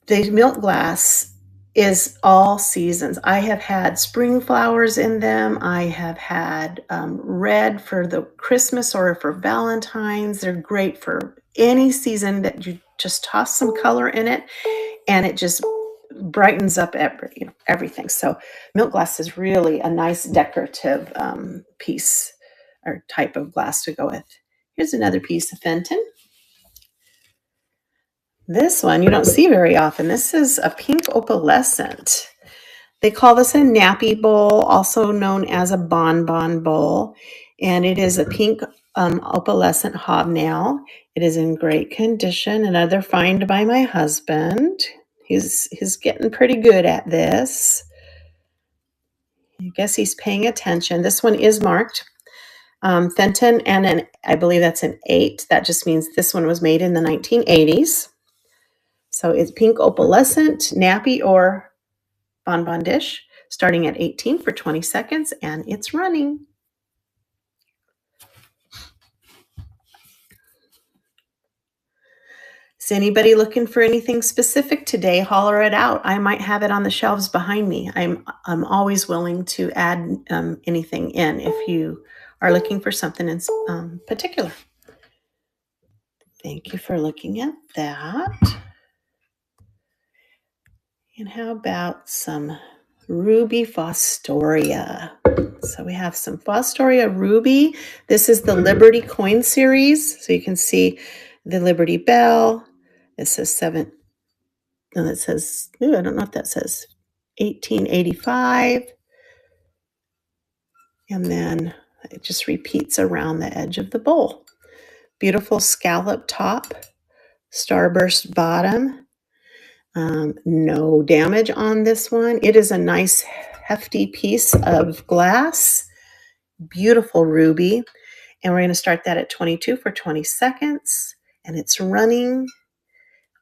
The milk glass is all seasons. I have had spring flowers in them. I have had red for the Christmas or for Valentine's. They're great for any season that you just toss some color in it, and it just brightens up everything. So milk glass is really a nice decorative piece or type of glass to go with. Here's another piece of Fenton. This one you don't see very often. This is a pink opalescent. They call this a nappy bowl, also known as a bonbon bowl. And it is a pink opalescent hobnail. It is in great condition. Another find by my husband. He's getting pretty good at this. I guess he's paying attention. This one is marked Fenton, and I believe that's an 8. That just means this one was made in the 1980s. So it's pink opalescent, nappy, or bonbon dish, starting at 18 for 20 seconds, and it's running. Is anybody looking for anything specific today? Holler it out. I might have it on the shelves behind me. I'm always willing to add anything in if you are looking for something in particular. Thank you for looking at that. And how about some Ruby Fostoria? So we have some Fostoria Ruby. This is the Liberty Coin Series. So you can see the Liberty Bell. It says 7. And it says, I don't know what that says. 1885. And then it just repeats around the edge of the bowl. Beautiful scallop top, starburst bottom. No damage on this one. It is a nice hefty piece of glass. Beautiful ruby. And we're going to start that at 22 for 20 seconds. And it's running.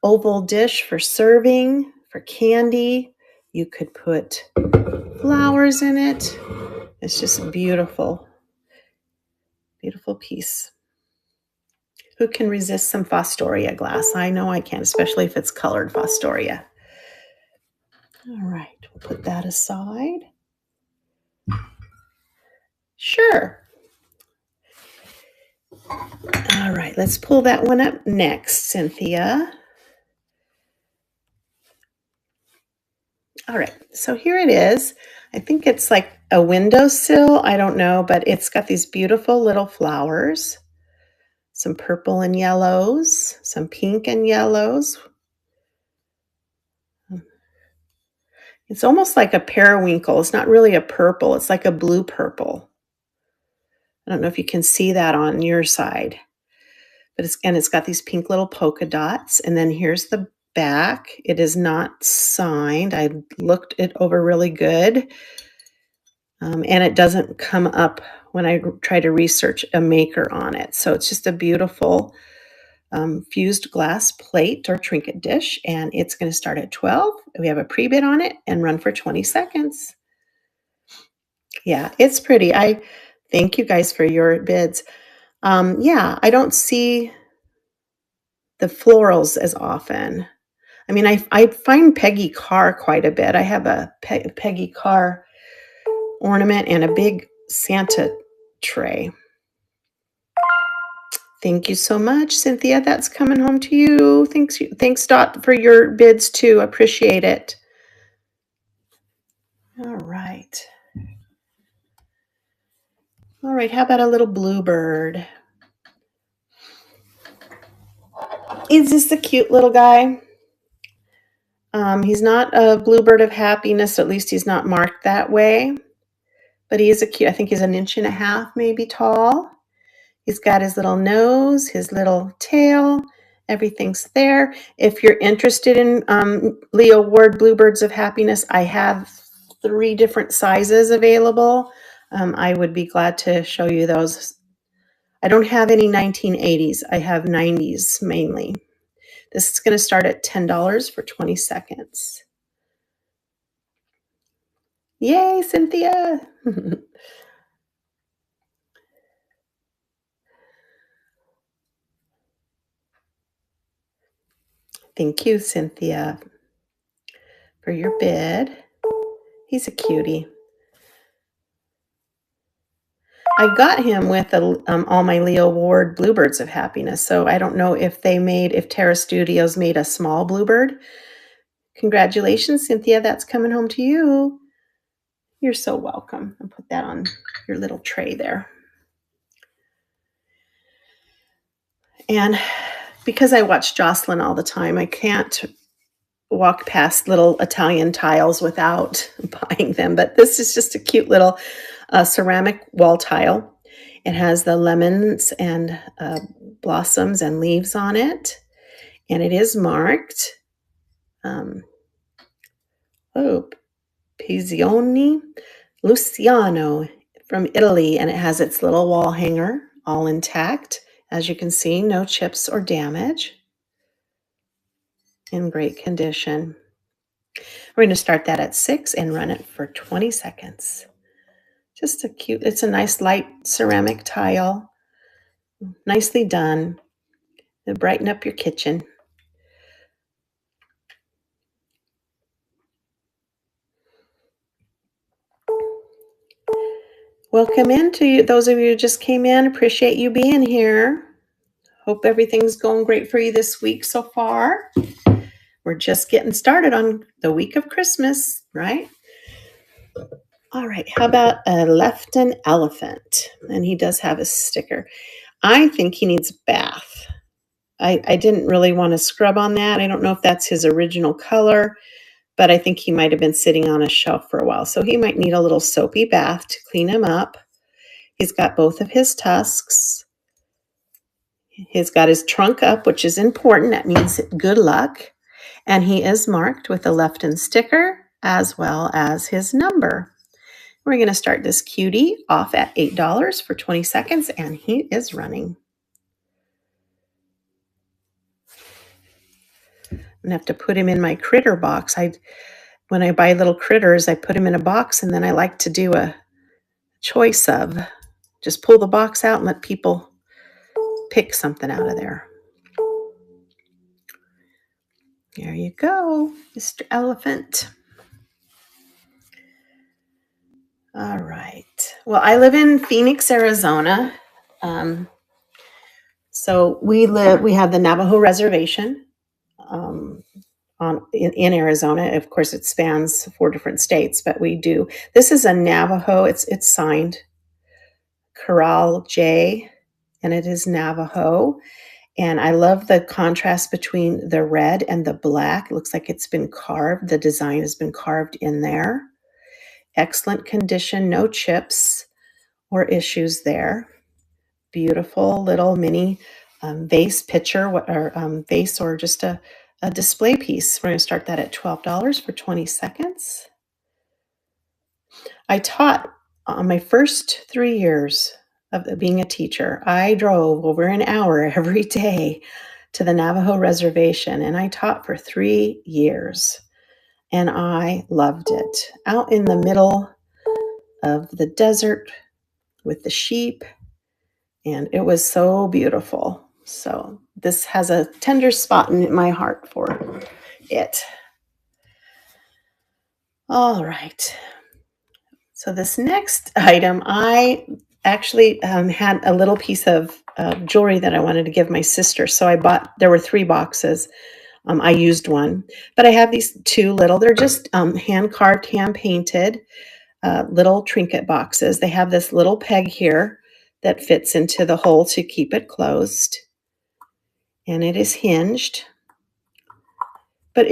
Oval dish for serving, for candy. You could put flowers in it. It's just a beautiful, beautiful piece. Who can resist some Fostoria glass? I know I can, especially if it's colored Fostoria. All right, we'll put that aside. Sure. All right, let's pull that one up next, Cynthia. All right, so here it is. I think it's like a windowsill. I don't know, but it's got these beautiful little flowers. Some purple and yellows, some pink and yellows. It's almost like a periwinkle. It's not really a purple. It's like a blue purple. I don't know if you can see that on your side. But it's got these pink little polka dots. And then here's the back. It is not signed. I looked it over really good. And it doesn't come up when I try to research a maker on it. So it's just a beautiful fused glass plate or trinket dish, and it's going to start at 12. We have a pre-bid on it and run for 20 seconds. Yeah, it's pretty. I thank you guys for your bids. Yeah, I don't see the florals as often. I mean, I find Peggy Carr quite a bit. I have a Peggy Carr ornament and a big Santa tray. Thank you so much, Cynthia. That's coming home to you. Thanks, Dot, for your bids too. Appreciate it. All right. All right, how about a little bluebird? Is this the cute little guy? He's not a bluebird of happiness, at least he's not marked that way. But he is a cute, I think he's 1.5 inches maybe tall. He's got his little nose, his little tail, everything's there. If you're interested in Leo Ward Bluebirds of Happiness, I have 3 different sizes available. I would be glad to show you those. I don't have any 1980s. I have 90s mainly. This is going to start at $10 for 20 seconds. Yay, Cynthia! Thank you, Cynthia, for your bid. He's a cutie. I got him with all my Leo Ward Bluebirds of Happiness, so I don't know if Terra Studios made a small bluebird. Congratulations, Cynthia. That's coming home to you. You're so welcome. I'll put that on your little tray there. And because I watch Jocelyn all the time, I can't walk past little Italian tiles without buying them. But this is just a cute little ceramic wall tile. It has the lemons and blossoms and leaves on it. And it is marked Pizzoni Luciano from Italy. And it has its little wall hanger all intact. As you can see, no chips or damage. In great condition. We're going to start that at 6 and run it for 20 seconds. Just a cute, it's a nice light ceramic tile. Nicely done. It'll brighten up your kitchen. Welcome in to you, those of you who just came in. Appreciate you being here. Hope everything's going great for you this week so far. We're just getting started on the week of Christmas, right? All right, how about a Lefton elephant? And he does have a sticker. I think he needs a bath. I didn't really want to scrub on that. I don't know if that's his original color, but I think he might have been sitting on a shelf for a while. So he might need a little soapy bath to clean him up. He's got both of his tusks. He's got his trunk up, which is important. That means good luck. And he is marked with a Lefton sticker as well as his number. We're going to start this cutie off at $8 for 20 seconds, and he is running. and have to put him in my critter box. When I buy little critters, I put them in a box, and then I like to do a choice of just pull the box out and let people pick something out of there. There you go, Mr. Elephant. All right. Well, I live in Phoenix, Arizona. So we have the Navajo Reservation in Arizona. Of course, it spans 4 different states, but we do. This is a Navajo. It's signed Corral J, and it is Navajo. And I love the contrast between the red and the black. It looks like it's been carved. The design has been carved in there. Excellent condition, no chips or issues there. Beautiful little mini vase pitcher or vase, or just a display piece. We're going to start that at $12 for 20 seconds. I taught my first 3 years of being a teacher. I drove over an hour every day to the Navajo Reservation, and I taught for 3 years, and I loved it. Out in the middle of the desert with the sheep, and it was so beautiful. So this has a tender spot in my heart for it. All right. So this next item, I actually had a little piece of jewelry that I wanted to give my sister. So there were 3 boxes. I used one, but I have these 2 little, they're just hand carved, hand painted little trinket boxes. They have this little peg here that fits into the hole to keep it closed. And it is hinged. But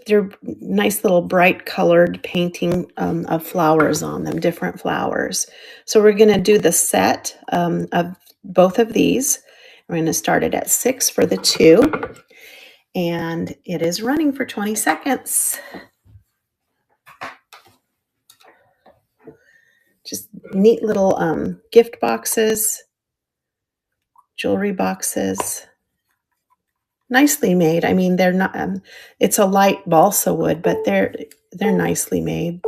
they're nice little bright colored painting of flowers on them, different flowers. So we're going to do the set of both of these. We're going to start it at 6 for the 2. And it is running for 20 seconds. Just neat little gift boxes, jewelry boxes. Nicely made. I mean, they're not, it's a light balsa wood, but they're nicely made.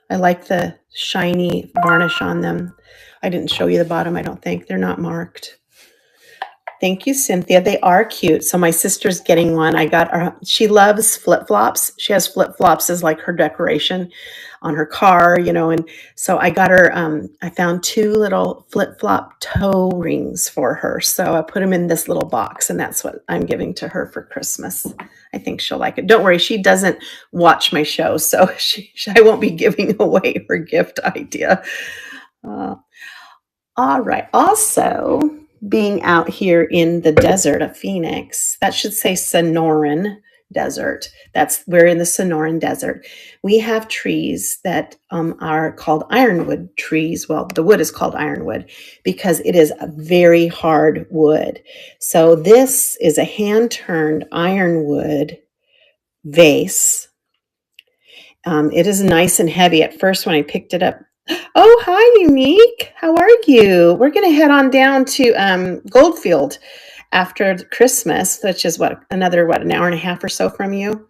I like the shiny varnish on them. I didn't show you the bottom, I don't think. They're not marked. Thank you, Cynthia. They are cute. So my sister's getting one. I got her. She loves flip-flops. She has flip-flops as like her decoration on her car, and so I got her, I found 2 little flip-flop toe rings for her. So I put them in this little box, and that's what I'm giving to her for Christmas. I think she'll like it. Don't worry, she doesn't watch my show, so I won't be giving away her gift idea. All right. Also, being out here in the desert of Phoenix, that should say Sonoran Desert. We're in the Sonoran Desert. We have trees that are called ironwood trees. Well, the wood is called ironwood because it is a very hard wood. So this is a hand-turned ironwood vase. It is nice and heavy. At first, when I picked it up, oh, hi, Unique. How are you? We're going to head on down to Goldfield after Christmas, which is another an hour and a half or so from you.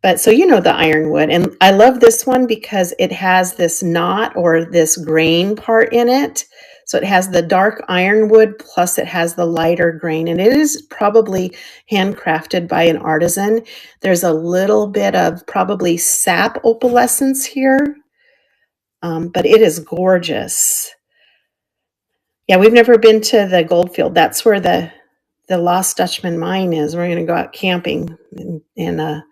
But so the ironwood. And I love this one because it has this knot or this grain part in it. So it has the dark ironwood plus it has the lighter grain. And it is probably handcrafted by an artisan. There's a little bit of probably sap opalescence here. But it is gorgeous. Yeah, we've never been to the Goldfield. That's where the Lost Dutchman mine is. We're going to go out camping and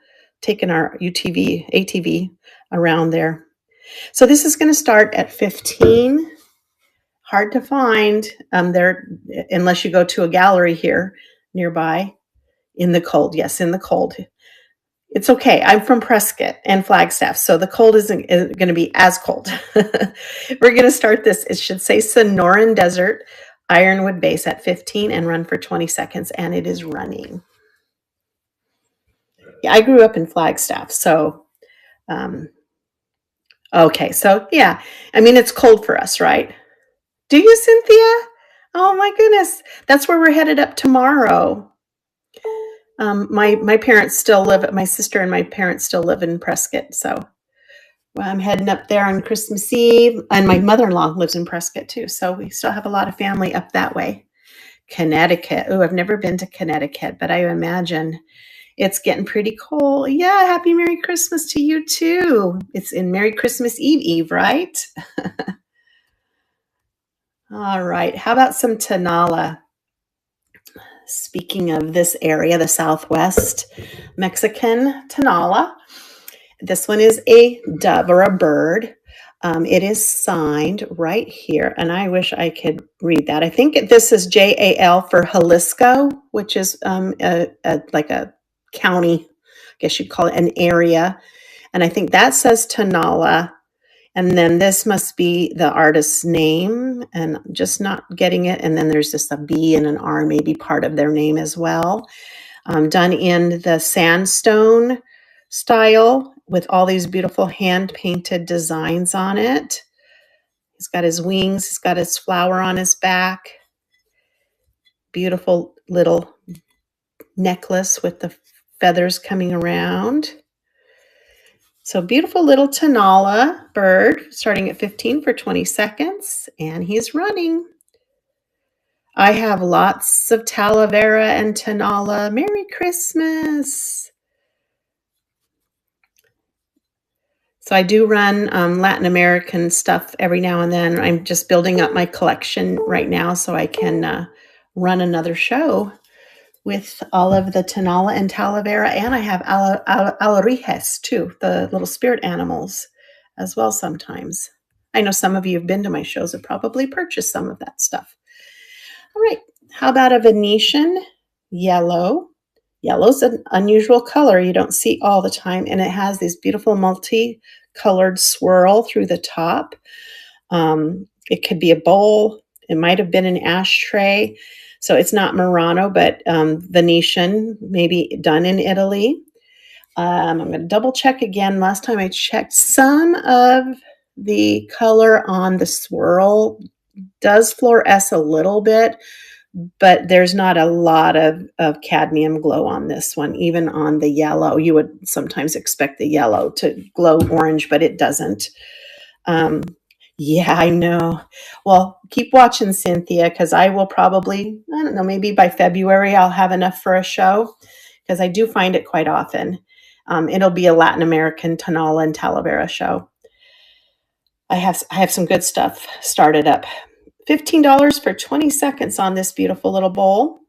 taking our ATV around there. So this is going to start at 15. Hard to find there unless you go to a gallery here nearby in the cold. Yes, in the cold. It's okay. I'm from Prescott and Flagstaff, so the cold isn't going to be as cold. We're going to start this. It should say Sonoran Desert ironwood base at 15 and run for 20 seconds, and it is running. Yeah, I grew up in Flagstaff, so okay. So yeah, I mean it's cold for us, right? Do you, Cynthia? Oh my goodness, that's where we're headed up tomorrow. My parents still live. My sister and my parents still live in Prescott, so well, I'm heading up there on Christmas Eve, and my mother-in-law lives in Prescott too. So we still have a lot of family up that way. Connecticut. Oh, I've never been to Connecticut, but I imagine it's getting pretty cold. Yeah, happy Merry Christmas to you too. It's in Merry Christmas Eve, right? All right. How about some Tonala? Speaking of this area, the Southwest Mexican Tonala. This one is a dove or a bird. It is signed right here, and I wish I could read that. I think this is JAL for Jalisco, which is like a county, I guess you'd call it an area. And I think that says Tonala. And then this must be the artist's name, and I'm just not getting it. And then there's just a B and an R, maybe part of their name as well. Done in the sandstone style with all these beautiful hand painted designs on it. He's got his wings, he's got his flower on his back. Beautiful little necklace with the feathers coming around. So beautiful little Tonala bird, starting at 15 for 20 seconds, and he's running. I have lots of Talavera and Tonala. Merry Christmas. So I do run Latin American stuff every now and then. I'm just building up my collection right now so I can run another show with all of the Tonala and Talavera, and I have Alarijes too, the little spirit animals as well sometimes. I know some of you have been to my shows and probably purchased some of that stuff. All right, how about a Venetian yellow? Yellow's an unusual color you don't see all the time, and it has this beautiful multi-colored swirl through the top. It could be a bowl. It might have been an ashtray. So it's not Murano, but Venetian, maybe done in Italy. I'm going to double check again. Last time I checked, some of the color on the swirl does fluoresce a little bit, but there's not a lot of cadmium glow on this one, even on the yellow. You would sometimes expect the yellow to glow orange, but it doesn't. Yeah, I know. Well, keep watching, Cynthia, because I will probably, I don't know, maybe by February I'll have enough for a show, because I do find it quite often. It'll be a Latin American Tonala and Talavera show. I have some good stuff started up. $15 for 20 seconds on this beautiful little bowl.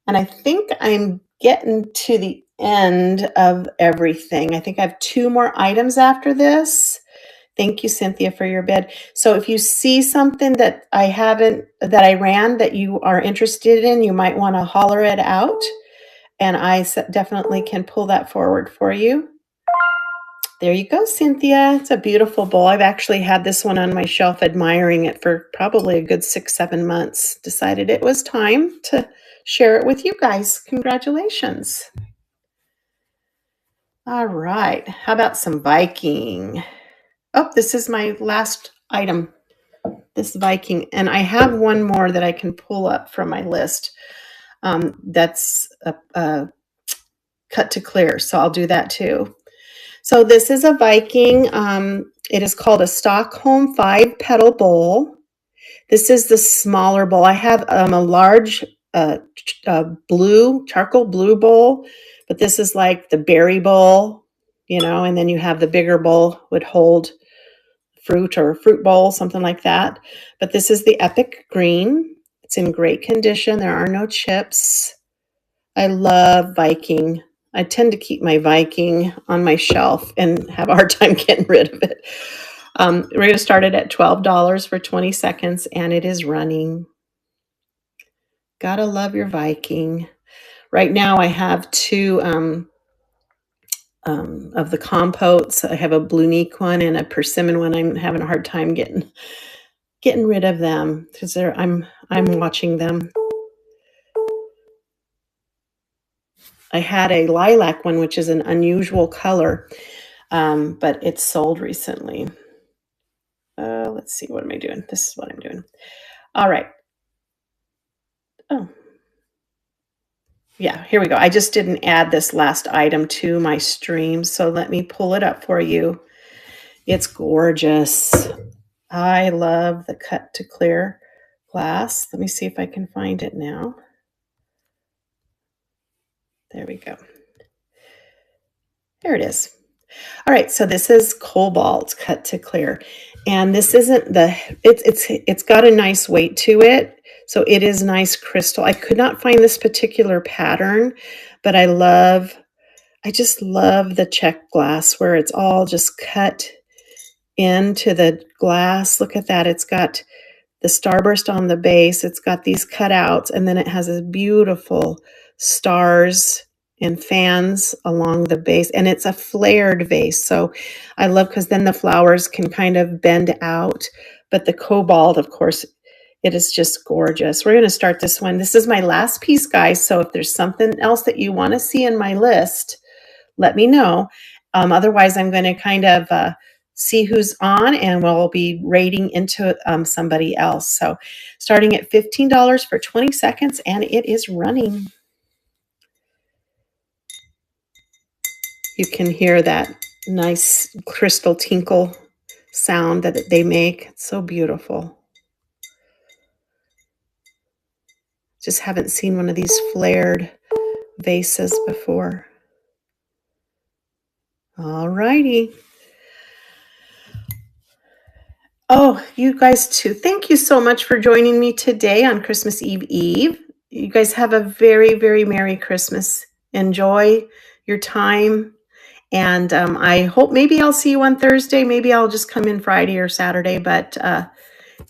And I think I'm getting to the end of everything. I think I have 2 more items after this. Thank you, Cynthia, for your bid. So if you see something that I ran that you are interested in, you might want to holler it out. And I definitely can pull that forward for you. There you go, Cynthia. It's a beautiful bowl. I've actually had this one on my shelf, admiring it for probably a good 6-7 months. Decided it was time to share it with you guys. Congratulations. All right. How about some Viking? Oh, this is my last item, this Viking. And I have one more that I can pull up from my list that's cut to clear. So I'll do that too. So this is a Viking. It is called a Stockholm 5-petal bowl. This is the smaller bowl. I have a large charcoal blue bowl, but this is like the berry bowl, and then you have the bigger bowl would hold fruit or fruit bowl, something like that. But this is the Epic Green. It's in great condition. There are no chips. I love Viking. I tend to keep my Viking on my shelf and have a hard time getting rid of it. We're going to start it at $12 for 20 seconds, and it is running. Gotta love your Viking. Right now I have 2 of the compotes. I have a blue neek one and a persimmon one. I'm having a hard time getting rid of them because I'm watching them. I had a lilac one, which is an unusual color, but it's sold recently. Let's see, what am I doing? This is what I'm doing. All right. Oh. Yeah, here we go. I just didn't add this last item to my stream, so let me pull it up for you. It's gorgeous. I love the cut to clear glass. Let me see if I can find it now. There we go. There it is. All right, so this is cobalt cut to clear, and this isn't it's got a nice weight to it, so it is nice crystal. I could not find this particular pattern, but I just love the check glass where it's all just cut into the glass. Look at that. It's got the starburst on the base. It's got these cutouts, and then it has a beautiful stars and fans along the base, and it's a flared vase. So I love because then the flowers can kind of bend out. But the cobalt, of course, it is just gorgeous. We're going to start this one. This is my last piece, guys. So if there's something else that you want to see in my list, let me know. Otherwise, I'm going to kind of see who's on, and we'll be rating into somebody else. So starting at $15 for 20 seconds, and it is running. You can hear that nice crystal tinkle sound that they make. It's so beautiful. Just haven't seen one of these flared vases before. All righty. Oh, you guys too. Thank you so much for joining me today on Christmas Eve. You guys have a very, very Merry Christmas. Enjoy your time. And I hope maybe I'll see you on Thursday. Maybe I'll just come in Friday or Saturday. But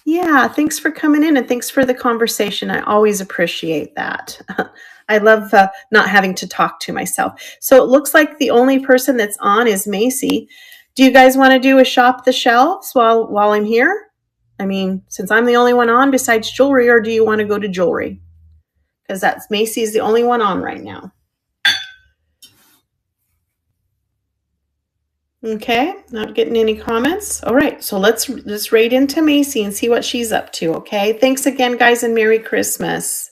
yeah, thanks for coming in and thanks for the conversation. I always appreciate that. I love not having to talk to myself. So it looks like the only person that's on is Macy. Do you guys want to do a shop the shelves while I'm here? I mean, since I'm the only one on besides jewelry, or do you want to go to jewelry? Because that's Macy's the only one on right now. Okay, not getting any comments. All right, so let's rate into Macy and see what she's up to, okay? Thanks again, guys, and Merry Christmas.